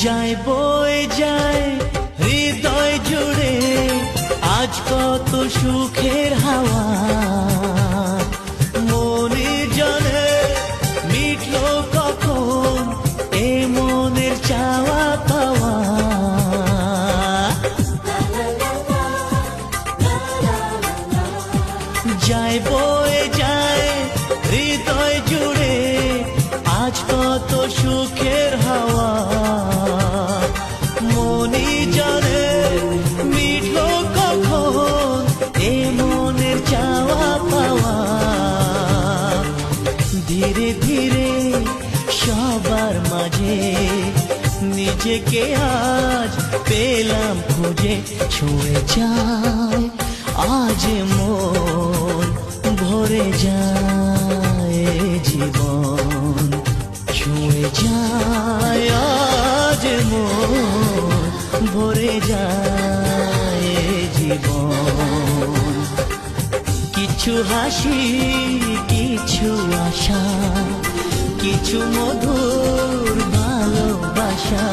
যায় বয়ে যায় হৃদয় জুড়ে আজ কত সুখের হাওয়া, মনের জলে মিটলো কখন এ মনের চাওয়া পাওয়া। যায় বয়ে যায় হৃদয় জুড়ে আজ কত সুখের হাওয়া, মনি জলে মিটলো কখন এ মনের চাওয়া পাওয়া। ধীরে ধীরে সবার মাঝে নিজেকে আজ পেলাম খুঁজে, ছুঁয়ে যায় আজ মন ভরে যায় জীবন, ছুঁয়ে যায় আজ মন ভরে যায় জীবন। কিছু হাসি কিছু আশা কিছু মধুর ভালোবাসা,